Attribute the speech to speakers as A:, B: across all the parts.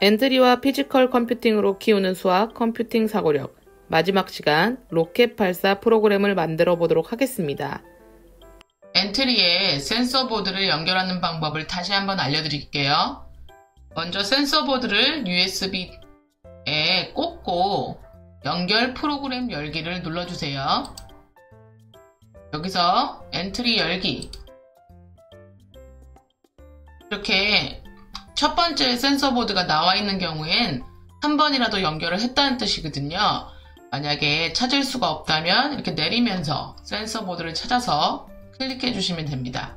A: 엔트리와 피지컬 컴퓨팅으로 키우는 수학 컴퓨팅 사고력 마지막 시간 로켓 발사 프로그램을 만들어 보도록 하겠습니다. 엔트리에 센서 보드를 연결하는 방법을 다시 한번 알려드릴게요. 먼저 센서 보드를 USB에 꽂고 연결 프로그램 열기를 눌러주세요. 여기서 엔트리 열기, 이렇게 첫 번째 센서 보드가 나와 있는 경우엔 한 번이라도 연결을 했다는 뜻이거든요. 만약에 찾을 수가 없다면 이렇게 내리면서 센서 보드를 찾아서 클릭해 주시면 됩니다.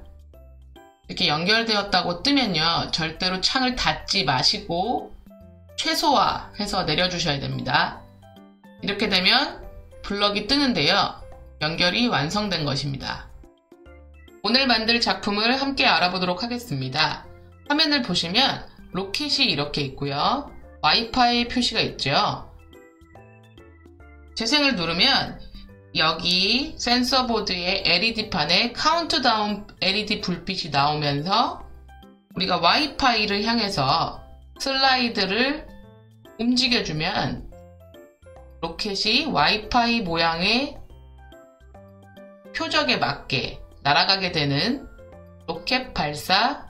A: 이렇게 연결되었다고 뜨면요, 절대로 창을 닫지 마시고 최소화해서 내려주셔야 됩니다. 이렇게 되면 블럭이 뜨는데요, 연결이 완성된 것입니다. 오늘 만들 작품을 함께 알아보도록 하겠습니다. 화면을 보시면 로켓이 이렇게 있고요, 와이파이 표시가 있죠. 재생을 누르면 여기 센서 보드의 LED판에 카운트다운 LED 불빛이 나오면서 우리가 와이파이를 향해서 슬라이드를 움직여주면 로켓이 와이파이 모양의 표적에 맞게 날아가게 되는 로켓 발사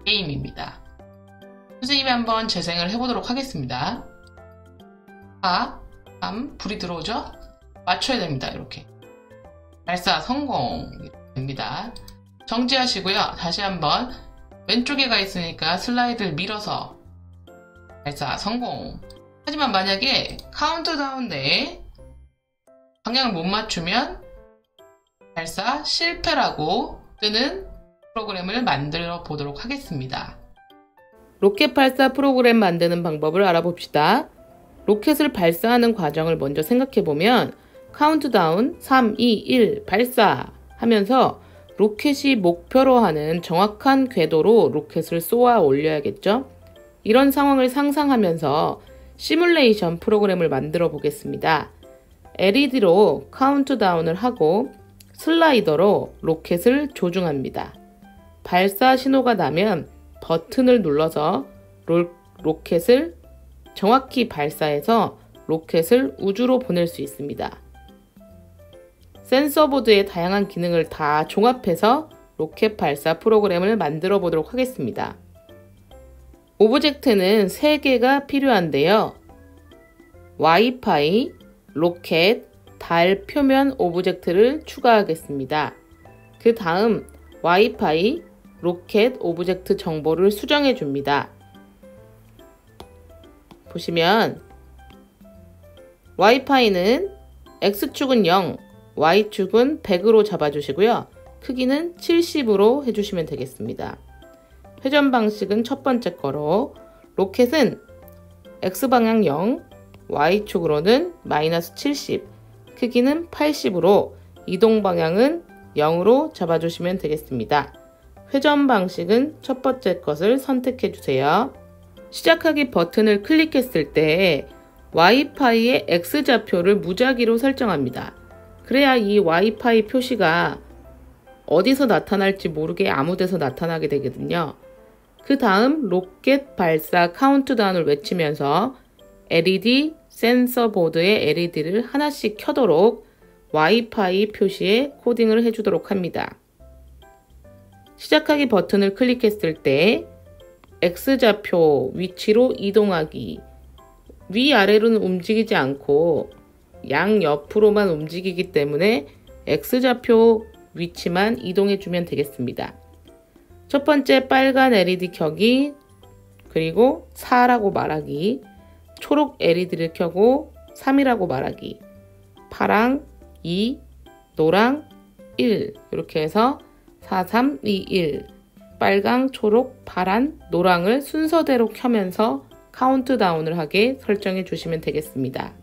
A: 게임입니다. 선생님이 한번 재생을 해보도록 하겠습니다. 4, 3, 불이 들어오죠? 맞춰야 됩니다. 이렇게 발사 성공 됩니다. 정지하시고요. 다시 한번 왼쪽에 가 있으니까 슬라이드를 밀어서 발사 성공. 하지만 만약에 카운트다운 내에 방향을 못 맞추면 발사 실패라고 뜨는 프로그램을 만들어 보도록 하겠습니다. 로켓 발사 프로그램 만드는 방법을 알아봅시다. 로켓을 발사하는 과정을 먼저 생각해보면 카운트다운 3, 2, 1 발사 하면서 로켓이 목표로 하는 정확한 궤도로 로켓을 쏘아 올려야겠죠? 이런 상황을 상상하면서 시뮬레이션 프로그램을 만들어 보겠습니다. LED로 카운트다운을 하고 슬라이더로 로켓을 조종합니다. 발사 신호가 나면 버튼을 눌러서 로켓을 정확히 발사해서 로켓을 우주로 보낼 수 있습니다. 센서 보드의 다양한 기능을 다 종합해서 로켓 발사 프로그램을 만들어 보도록 하겠습니다. 오브젝트는 3개가 필요한데요. 와이파이, 로켓, 달 표면 오브젝트를 추가하겠습니다. 그 다음 와이파이, 로켓 오브젝트 정보를 수정해 줍니다. 보시면 와이파이는 X축은 0, Y축은 100으로 잡아주시고요. 크기는 70으로 해주시면 되겠습니다. 회전 방식은 첫 번째 거로, 로켓은 X방향 0, Y축으로는 마이너스 70, 크기는 80으로 이동 방향은 0으로 잡아주시면 되겠습니다. 회전 방식은 첫 번째 것을 선택해 주세요. 시작하기 버튼을 클릭했을 때 와이파이의 X좌표를 무작위로 설정합니다. 그래야 이 와이파이 표시가 어디서 나타날지 모르게 아무 데서 나타나게 되거든요. 그 다음 로켓 발사 카운트다운을 외치면서 LED 센서 보드의 LED를 하나씩 켜도록 와이파이 표시에 코딩을 해주도록 합니다. 시작하기 버튼을 클릭했을 때 X좌표 위치로 이동하기, 위아래로는 움직이지 않고 양옆으로만 움직이기 때문에 X좌표 위치만 이동해주면 되겠습니다. 첫 번째 빨간 LED 켜기, 그리고 4라고 말하기, 초록 LED를 켜고 3이라고 말하기, 파랑 2, 노랑 1 이렇게 해서 4, 3, 2, 1 빨강, 초록, 파란, 노랑을 순서대로 켜면서 카운트다운을 하게 설정해 주시면 되겠습니다.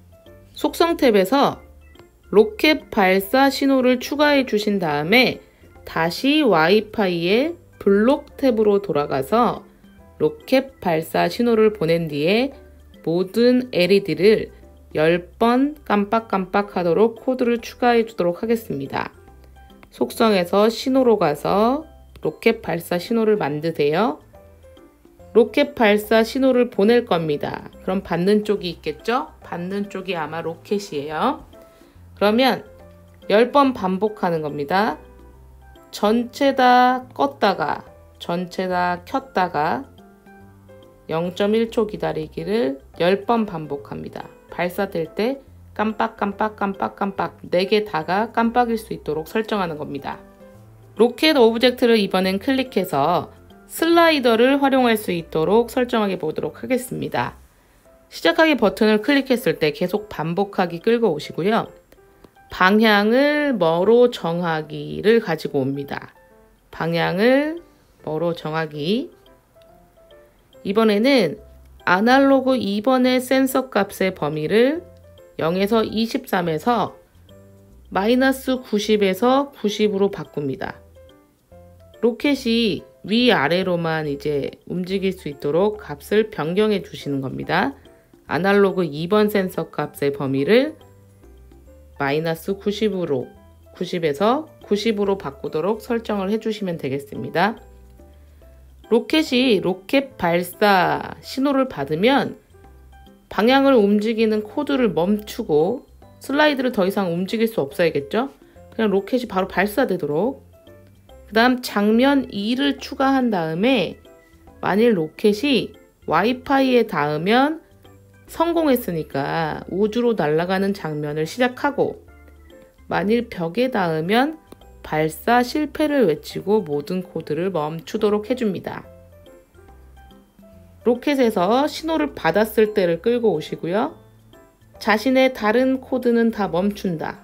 A: 속성 탭에서 로켓 발사 신호를 추가해 주신 다음에 다시 와이파이의 블록 탭으로 돌아가서 로켓 발사 신호를 보낸 뒤에 모든 LED를 10번 깜빡깜빡 하도록 코드를 추가해 주도록 하겠습니다. 속성에서 신호로 가서 로켓 발사 신호를 만드세요. 로켓 발사 신호를 보낼 겁니다. 그럼 받는 쪽이 있겠죠? 받는 쪽이 아마 로켓이에요. 그러면 10번 반복하는 겁니다. 전체 다 껐다가 전체 다 켰다가 0.1초 기다리기를 10번 반복합니다. 발사될 때 깜빡깜빡 4개 다가 깜빡일 수 있도록 설정하는 겁니다. 로켓 오브젝트를 이번엔 클릭해서 슬라이더를 활용할 수 있도록 설정해 보도록 하겠습니다. 시작하기 버튼을 클릭했을 때 계속 반복하기 끌고 오시고요. 방향을 뭐로 정하기를 가지고 옵니다. 방향을 뭐로 정하기. 이번에는 아날로그 2번의 센서 값의 범위를 0에서 23에서 마이너스 90에서 90으로 바꿉니다. 로켓이 위아래로만 이제 움직일 수 있도록 값을 변경해 주시는 겁니다. 아날로그 2번 센서 값의 범위를 마이너스 90에서 90으로 바꾸도록 설정을 해주시면 되겠습니다. 로켓이 로켓 발사 신호를 받으면 방향을 움직이는 코드를 멈추고 슬라이드를 더 이상 움직일 수 없어야겠죠? 그냥 로켓이 바로 발사되도록. 그 다음 장면 2를 추가한 다음에 만일 로켓이 와이파이에 닿으면 성공했으니까 우주로 날아가는 장면을 시작하고, 만일 벽에 닿으면 발사 실패를 외치고 모든 코드를 멈추도록 해줍니다. 로켓에서 신호를 받았을 때를 끌고 오시고요. 자신의 다른 코드는 다 멈춘다.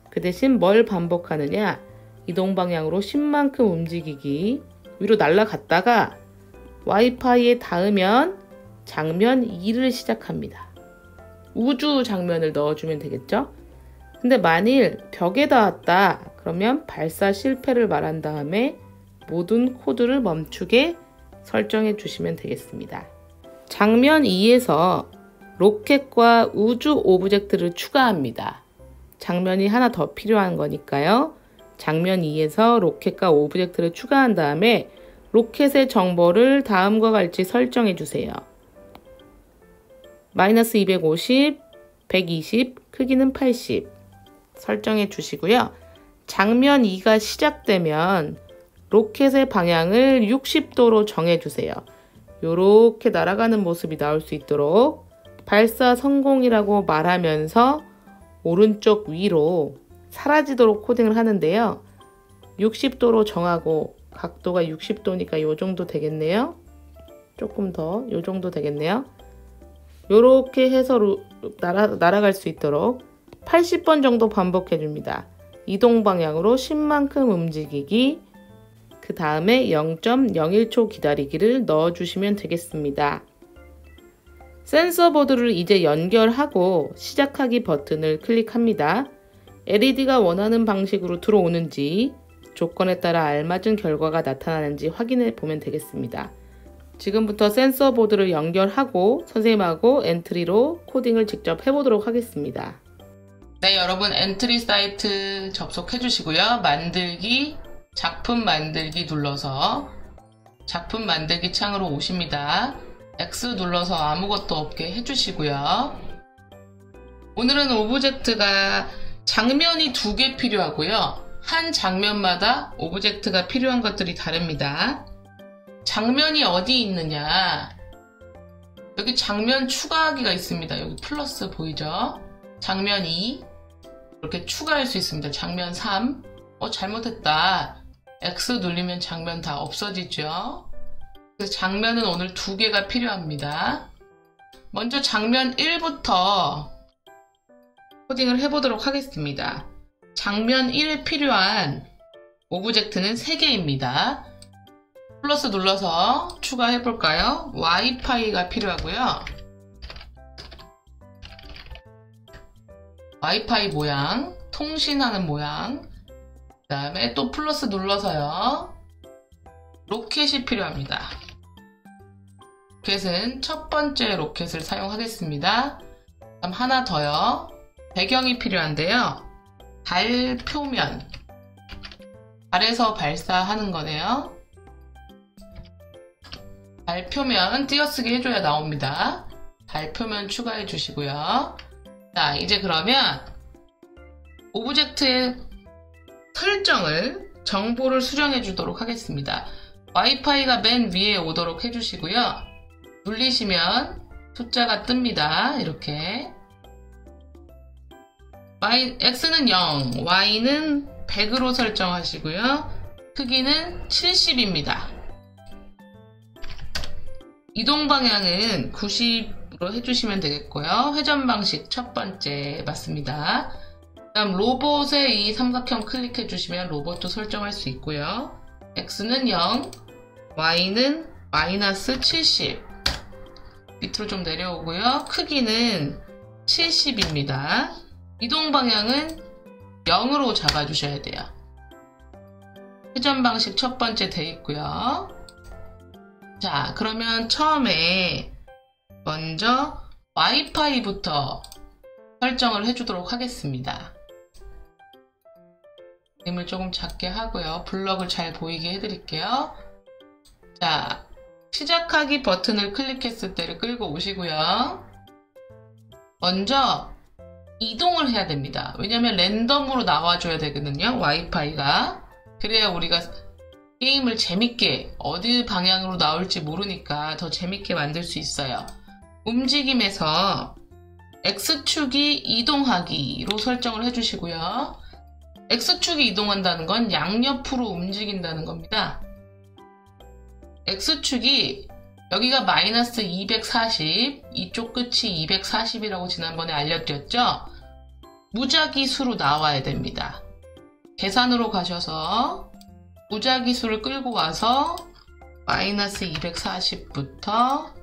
A: 그 대신 뭘 반복하느냐? 이동 방향으로 10만큼 움직이기. 위로 날아갔다가 와이파이에 닿으면 장면 2를 시작합니다. 우주 장면을 넣어주면 되겠죠? 근데 만일 벽에 닿았다 그러면 발사 실패를 말한 다음에 모든 코드를 멈추게 설정해 주시면 되겠습니다. 장면 2에서 로켓과 우주 오브젝트를 추가합니다. 장면이 하나 더 필요한 거니까요. 장면 2에서 로켓과 오브젝트를 추가한 다음에 로켓의 정보를 다음과 같이 설정해 주세요. 마이너스 250, 120, 크기는 80 설정해 주시고요. 장면 2가 시작되면 로켓의 방향을 60도로 정해 주세요. 이렇게 날아가는 모습이 나올 수 있도록 발사 성공이라고 말하면서 오른쪽 위로 사라지도록 코딩을 하는데요. 60도로 정하고 각도가 60도니까 이 정도 되겠네요. 조금 더 이 정도 되겠네요. 이렇게 해서 날아갈 수 있도록 80번 정도 반복해 줍니다. 이동 방향으로 10만큼 움직이기, 그 다음에 0.01초 기다리기를 넣어주시면 되겠습니다. 센서 보드를 이제 연결하고 시작하기 버튼을 클릭합니다. LED가 원하는 방식으로 들어오는지, 조건에 따라 알맞은 결과가 나타나는지 확인해 보면 되겠습니다. 지금부터 센서 보드를 연결하고 선생님하고 엔트리로 코딩을 직접 해보도록 하겠습니다. 네, 여러분 엔트리 사이트 접속해 주시고요. 만들기, 작품 만들기 눌러서 작품 만들기 창으로 오십니다. X 눌러서 아무것도 없게 해주시고요. 오늘은 오브젝트가 장면이 2개 필요하고요. 한 장면마다 오브젝트가 필요한 것들이 다릅니다. 장면이 어디 있느냐? 여기 장면 추가하기가 있습니다. 여기 플러스 보이죠? 장면 2 이렇게 추가할 수 있습니다. 장면 3 잘못했다. X 누르면 장면 다 없어지죠. 그래서 장면은 오늘 2개가 필요합니다. 먼저 장면 1부터 코딩을 해보도록 하겠습니다. 장면 1에 필요한 오브젝트는 3개입니다. 플러스 눌러서 추가해 볼까요? 와이파이가 필요하고요. 와이파이 모양, 통신하는 모양, 그 다음에 또 플러스 눌러서요. 로켓이 필요합니다. 로켓은 첫 번째 로켓을 사용하겠습니다. 그다음 하나 더요. 배경이 필요한데요. 달 표면, 달에서 발사하는 거네요. 달표면 띄어쓰기 해줘야 나옵니다. 달표면 추가해 주시고요. 자, 이제 그러면 오브젝트의 설정을, 정보를 수정해 주도록 하겠습니다. 와이파이가 맨 위에 오도록 해주시고요. 눌리시면 숫자가 뜹니다. 이렇게. X는 0, Y는 100으로 설정하시고요. 크기는 70입니다. 이동 방향은 90으로 해주시면 되겠고요. 회전 방식 첫 번째 맞습니다. 다음 로봇의 이 삼각형 클릭해 주시면 로봇도 설정할 수 있고요. X는 0, Y는 마이너스 70. 밑으로 좀 내려오고요. 크기는 70입니다. 이동 방향은 0으로 잡아주셔야 돼요. 회전 방식 첫 번째 돼 있고요. 자, 그러면 처음에 먼저 와이파이부터 설정을 해주도록 하겠습니다. 그림을 조금 작게 하고요. 블럭을 잘 보이게 해드릴게요. 자, 시작하기 버튼을 클릭했을 때를 끌고 오시고요. 먼저 이동을 해야 됩니다. 왜냐면 랜덤으로 나와줘야 되거든요. 와이파이가. 그래야 우리가 게임을 재밌게, 어디 방향으로 나올지 모르니까 더 재밌게 만들 수 있어요. 움직임에서 X축이 이동하기로 설정을 해주시고요. X축이 이동한다는 건 양옆으로 움직인다는 겁니다. X축이 여기가 마이너스 240, 이쪽 끝이 240이라고 지난번에 알려드렸죠? 무작위 수로 나와야 됩니다. 계산으로 가셔서 무작위 수를 끌고 와서 마이너스 240부터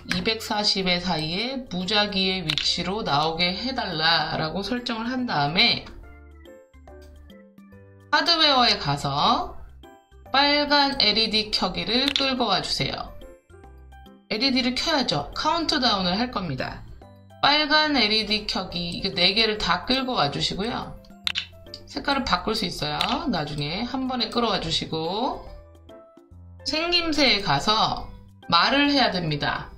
A: 240의 사이에 무작위의 위치로 나오게 해달라라고 설정을 한 다음에 하드웨어에 가서 빨간 LED 켜기를 끌고 와주세요. LED를 켜야죠. 카운트다운을 할 겁니다. 빨간 LED 켜기, 이거 4개를 다 끌고 와주시고요. 색깔을 바꿀 수 있어요. 나중에 한 번에 끌어와 주시고 생김새에 가서 말을 해야 됩니다.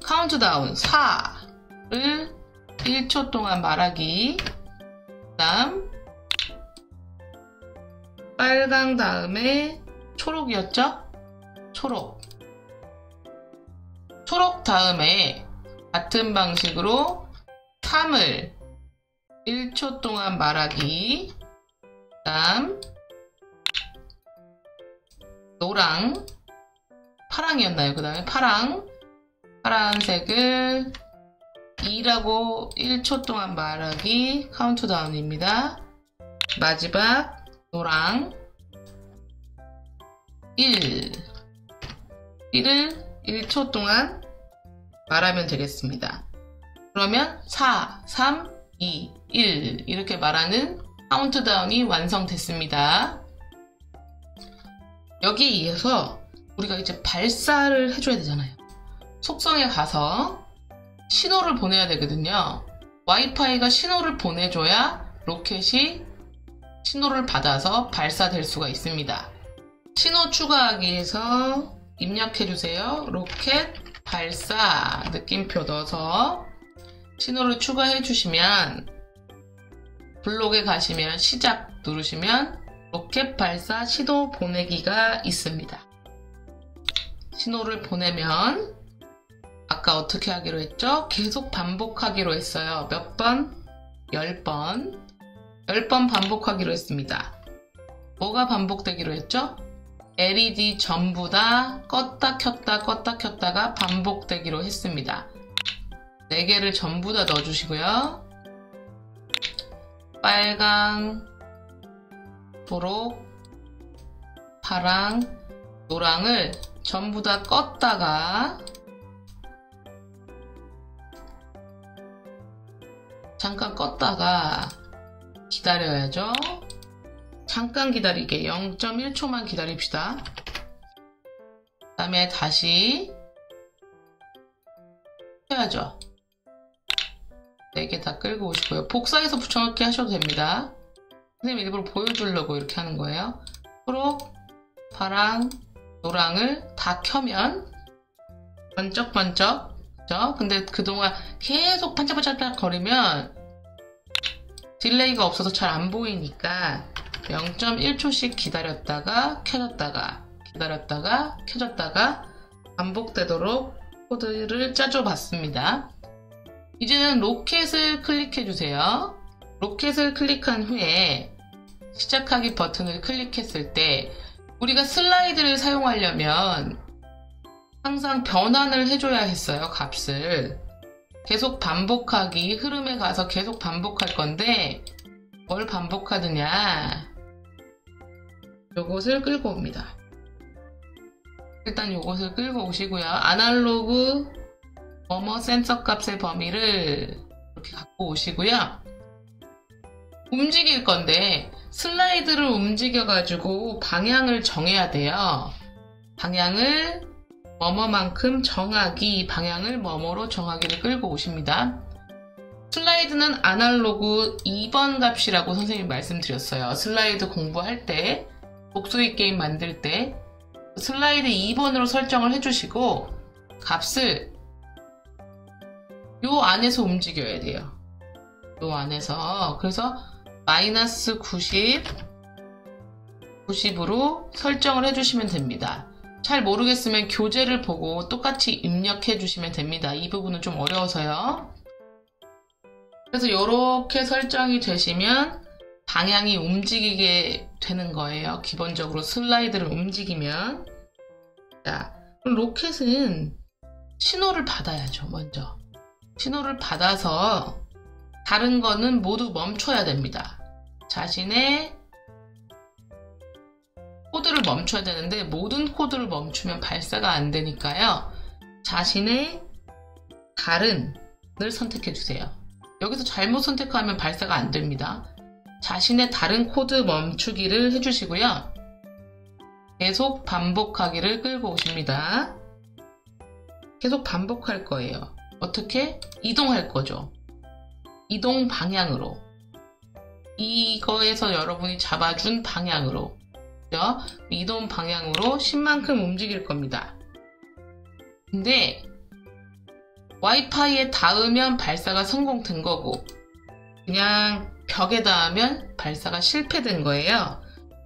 A: 카운트다운 4를 1초 동안 말하기. 그 다음 빨강 다음에 초록이었죠? 초록 다음에 같은 방식으로 3을 1초 동안 말하기. 그 다음 노랑, 파랑이었나요? 그 다음에 파란색을 2라고 1초 동안 말하기. 카운트다운입니다. 마지막 노랑 1을 1초 동안 말하면 되겠습니다. 그러면 4, 3, 2, 1 이렇게 말하는 카운트다운이 완성됐습니다. 여기에 의해서 우리가 이제 발사를 해줘야 되잖아요. 속성에 가서 신호를 보내야 되거든요. 와이파이가 신호를 보내줘야 로켓이 신호를 받아서 발사될 수가 있습니다. 신호 추가하기에서 입력해주세요. 로켓 발사 느낌표 넣어서 신호를 추가해 주시면 블록에 가시면 시작 누르시면 로켓 발사 신호 보내기가 있습니다. 신호를 보내면 아까 어떻게 하기로 했죠? 계속 반복하기로 했어요. 몇 번? 10번. 10번 반복하기로 했습니다. 뭐가 반복되기로 했죠? LED 전부 다 껐다 켰다가 반복되기로 했습니다. 4개를 전부 다 넣어주시고요. 빨강, 초록, 파랑, 노랑을 전부 다 껐다가 잠깐 껐다가 기다려야죠. 잠깐 기다리게 0.1초만 기다립시다. 그 다음에 다시 켜야죠. 4개 다 끌고 오시고요. 복사해서 붙여넣기 하셔도 됩니다. 선생님 일부러 보여주려고 이렇게 하는 거예요. 초록, 파랑, 노랑을 다 켜면 번쩍번쩍, 그죠? 근데 그동안 계속 반짝반짝 거리면 딜레이가 없어서 잘 안 보이니까 0.1초씩 기다렸다가 켜졌다가 기다렸다가 켜졌다가 반복되도록 코드를 짜줘 봤습니다. 이제는 로켓을 클릭해 주세요. 로켓을 클릭한 후에 시작하기 버튼을 클릭했을 때 우리가 슬라이드를 사용하려면 항상 변환을 해줘야 했어요. 값을 계속 반복하기, 흐름에 가서 계속 반복할 건데 뭘 반복하느냐, 요것을 끌고 옵니다. 일단 요것을 끌고 오시고요. 아날로그 뭐뭐 센서 값의 범위를 이렇게 갖고 오시고요. 움직일 건데 슬라이드를 움직여 가지고 방향을 정해야 돼요. 방향을 뭐뭐만큼 정하기, 방향을 뭐뭐로 정하기를 끌고 오십니다. 슬라이드는 아날로그 2번 값이라고 선생님이 말씀드렸어요. 슬라이드 공부할 때, 독서기 게임 만들 때 슬라이드 2번으로 설정을 해주시고 값을 요 안에서 움직여야 돼요. 요 안에서. 그래서 마이너스 90, 90으로 설정을 해주시면 됩니다. 잘 모르겠으면 교재를 보고 똑같이 입력해 주시면 됩니다. 이 부분은 좀 어려워서요. 그래서 이렇게 설정이 되시면 방향이 움직이게 되는 거예요. 기본적으로 슬라이드를 움직이면. 자, 그럼 로켓은 신호를 받아야죠. 먼저 신호를 받아서 다른 거는 모두 멈춰야 됩니다. 자신의 코드를 멈춰야 되는데 모든 코드를 멈추면 발사가 안 되니까요. 자신의 다른을 선택해 주세요. 여기서 잘못 선택하면 발사가 안 됩니다. 자신의 다른 코드 멈추기를 해주시고요. 계속 반복하기를 끌고 오십니다. 계속 반복할 거예요. 어떻게? 이동할 거죠. 이동 방향으로. 이거에서 여러분이 잡아준 방향으로. 그죠? 이동 방향으로 10만큼 움직일 겁니다. 근데 와이파이에 닿으면 발사가 성공된 거고 그냥 벽에 닿으면 발사가 실패된 거예요.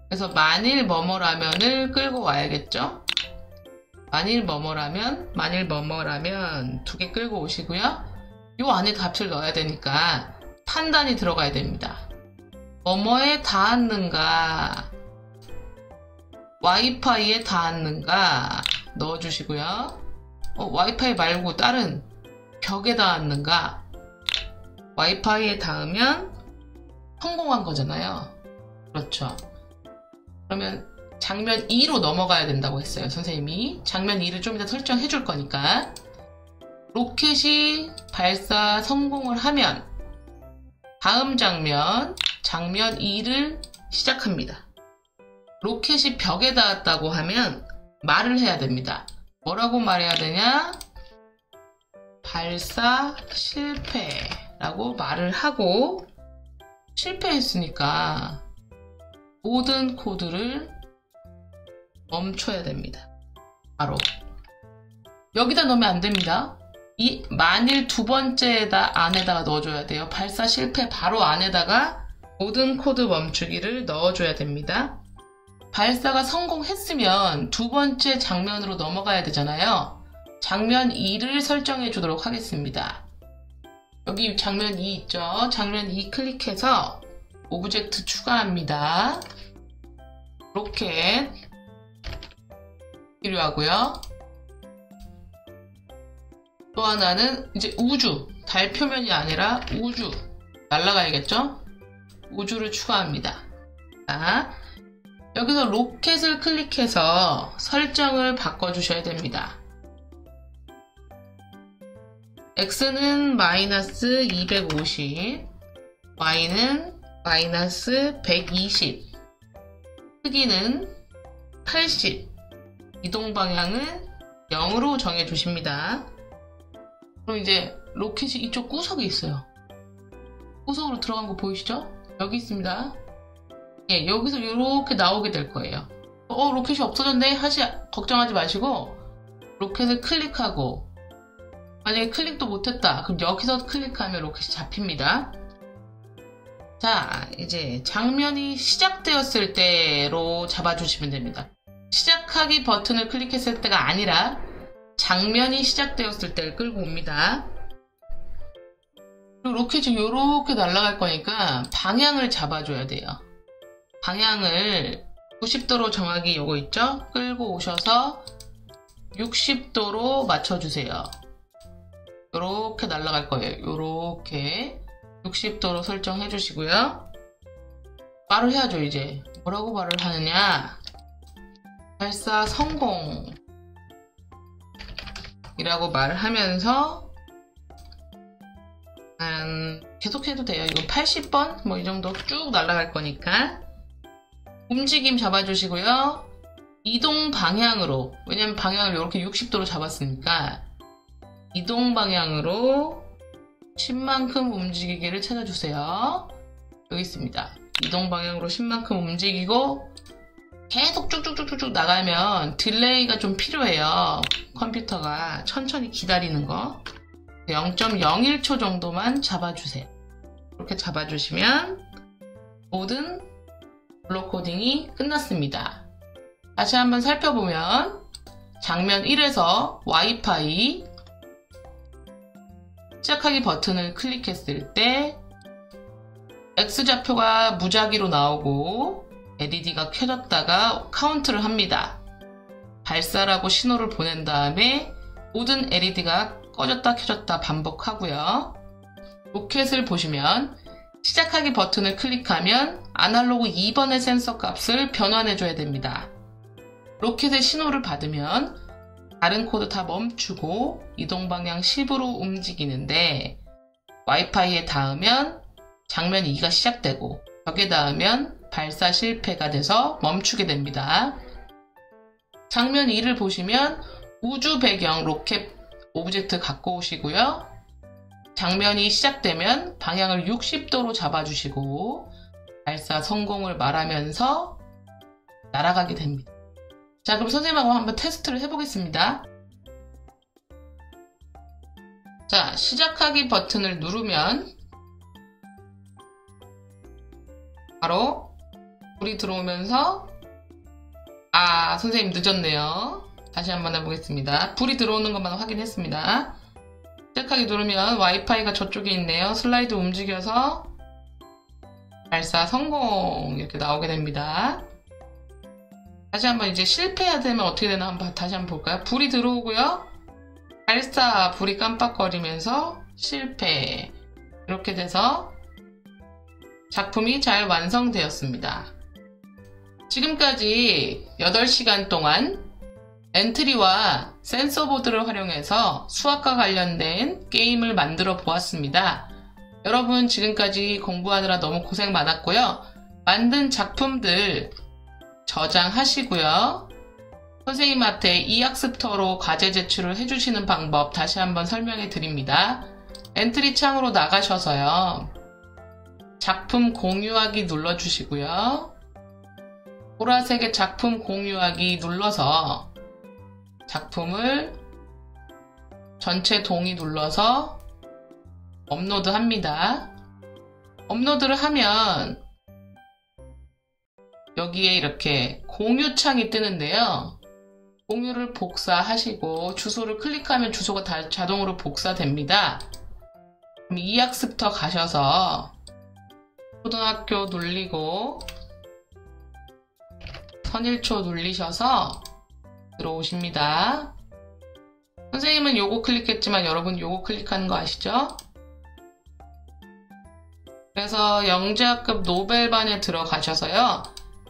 A: 그래서 만일 뭐뭐라면을 끌고 와야겠죠? 만일 뭐뭐라면 두 개 끌고 오시고요. 요 안에 값을 넣어야 되니까 판단이 들어가야 됩니다. 뭐뭐에 닿았는가, 와이파이에 닿았는가 넣어주시고요. 와이파이 말고 다른 벽에 닿았는가, 와이파이에 닿으면 성공한 거잖아요. 그렇죠. 그러면 장면 2로 넘어가야 된다고 했어요. 선생님이 장면 2를 좀 이따 설정해 줄 거니까. 로켓이 발사 성공을 하면 다음 장면 2를 시작합니다. 로켓이 벽에 닿았다고 하면 말을 해야 됩니다. 뭐라고 말해야 되냐? 발사 실패라고 말을 하고, 실패했으니까 모든 코드를 멈춰야 됩니다. 바로 여기다 넣으면 안 됩니다. 이 만일 두 번째에다 안에다가 넣어줘야 돼요. 발사 실패 바로 안에다가 모든 코드 멈추기를 넣어줘야 됩니다. 발사가 성공했으면 두 번째 장면으로 넘어가야 되잖아요. 장면 2를 설정해 주도록 하겠습니다. 여기 장면 2 있죠? 장면 2 클릭해서 오브젝트 추가합니다. 로켓 필요하고요. 또 하나는 이제 우주, 달 표면이 아니라 우주, 날아가야겠죠? 우주를 추가합니다. 자, 여기서 로켓을 클릭해서 설정을 바꿔주셔야 됩니다. X는 마이너스 250, Y는 마이너스 120, 크기는 80, 이동 방향은 0으로 정해주십니다. 그럼 이제 로켓이 이쪽 구석에 있어요. 구석으로 들어간 거 보이시죠? 여기 있습니다. 예, 여기서 이렇게 나오게 될 거예요. 로켓이 없어졌네 걱정하지 마시고 로켓을 클릭하고, 만약에 클릭도 못했다 그럼 여기서 클릭하면 로켓이 잡힙니다. 자, 이제 장면이 시작되었을 때로 잡아주시면 됩니다. 시작하기 버튼을 클릭했을 때가 아니라 장면이 시작되었을 때를 끌고 옵니다. 그리고 로켓이 이렇게 날아갈 거니까 방향을 잡아줘야 돼요. 방향을 90도로 정하기 요거 있죠? 끌고 오셔서 60도로 맞춰주세요. 요렇게 날아갈 거예요. 요렇게 60도로 설정해 주시고요. 말을 해야죠. 이제 뭐라고 말을 하느냐, 발사 성공 이라고 말을 하면서 계속해도 돼요. 이건 80번 뭐 이 정도 쭉 날아갈 거니까. 움직임 잡아주시고요. 이동 방향으로, 왜냐면 방향을 이렇게 60도로 잡았으니까 이동 방향으로 10만큼 움직이기를 찾아주세요. 여기 있습니다. 이동 방향으로 10만큼 움직이고 계속 쭉쭉쭉쭉 나가면 딜레이가 좀 필요해요. 컴퓨터가 천천히 기다리는 거 0.01초 정도만 잡아주세요. 이렇게 잡아주시면 모든 블록 코딩이 끝났습니다. 다시 한번 살펴보면 장면 1에서 와이파이 시작하기 버튼을 클릭했을 때 X좌표가 무작위로 나오고 LED가 켜졌다가 카운트를 합니다. 발사라고 신호를 보낸 다음에 모든 LED가 꺼졌다 켜졌다 반복하고요. 로켓을 보시면 시작하기 버튼을 클릭하면 아날로그 2번의 센서 값을 변환해줘야 됩니다. 로켓의 신호를 받으면 다른 코드 다 멈추고 이동 방향 10으로 움직이는데, 와이파이에 닿으면 장면 2가 시작되고 벽에 닿으면 발사 실패가 돼서 멈추게 됩니다. 장면 2를 보시면 우주 배경 로켓 오브젝트 갖고 오시고요. 장면이 시작되면 방향을 60도로 잡아주시고 발사 성공을 말하면서 날아가게 됩니다. 자, 그럼 선생님하고 한번 테스트를 해보겠습니다. 자, 시작하기 버튼을 누르면 바로 불이 들어오면서, 선생님 늦었네요. 다시 한번 해보겠습니다. 불이 들어오는 것만 확인했습니다. 시작하기 누르면 와이파이가 저쪽에 있네요. 슬라이드 움직여서 발사 성공 이렇게 나오게 됩니다. 다시 한번 이제 실패해야 되면 어떻게 되나 다시 한번 볼까요? 불이 들어오고요. 발사, 불이 깜빡거리면서 실패. 이렇게 돼서 작품이 잘 완성되었습니다. 지금까지 8시간 동안 엔트리와 센서보드를 활용해서 수학과 관련된 게임을 만들어 보았습니다. 여러분 지금까지 공부하느라 너무 고생 많았고요. 만든 작품들 저장하시고요. 선생님한테 이학습터로 과제 제출을 해주시는 방법 다시 한번 설명해 드립니다. 엔트리 창으로 나가셔서요. 작품 공유하기 눌러주시고요. 보라색의 작품 공유하기 눌러서 작품을 전체 동의 눌러서 업로드 합니다. 업로드를 하면 여기에 이렇게 공유 창이 뜨는데요. 공유를 복사하시고 주소를 클릭하면 주소가 다 자동으로 복사됩니다. 그럼 이학습터 가셔서 초등학교 누르고 선일초 누르셔서 들어오십니다. 선생님은 요거 클릭했지만 여러분 요거 클릭하는 거 아시죠? 그래서 영재학급 노벨반에 들어가셔서요.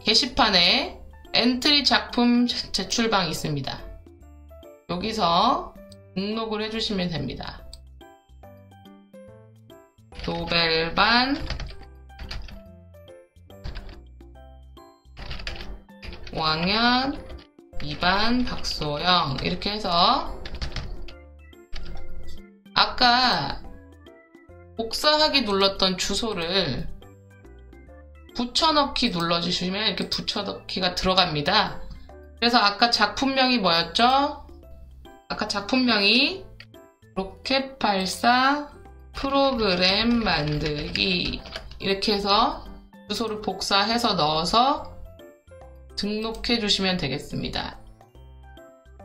A: 게시판에 엔트리 작품 제출방이 있습니다. 여기서 등록을 해주시면 됩니다. 노벨반 5학년 2반 박소영 이렇게 해서 아까 복사하기 눌렀던 주소를 붙여넣기 눌러주시면 이렇게 붙여넣기가 들어갑니다. 그래서 아까 작품명이 뭐였죠? 아까 작품명이 로켓 발사 프로그램 만들기 이렇게 해서 주소를 복사해서 넣어서 등록해 주시면 되겠습니다.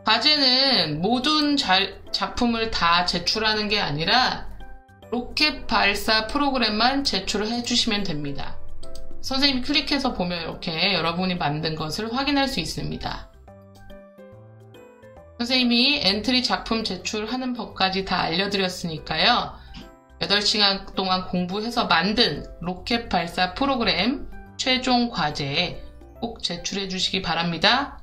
A: 과제는 모든 작품을 다 제출하는 게 아니라 로켓 발사 프로그램만 제출을 해주시면 됩니다. 선생님이 클릭해서 보면 이렇게 여러분이 만든 것을 확인할 수 있습니다. 선생님이 엔트리 작품 제출하는 법까지 다 알려드렸으니까요. 8시간 동안 공부해서 만든 로켓 발사 프로그램 최종 과제 꼭 제출해 주시기 바랍니다.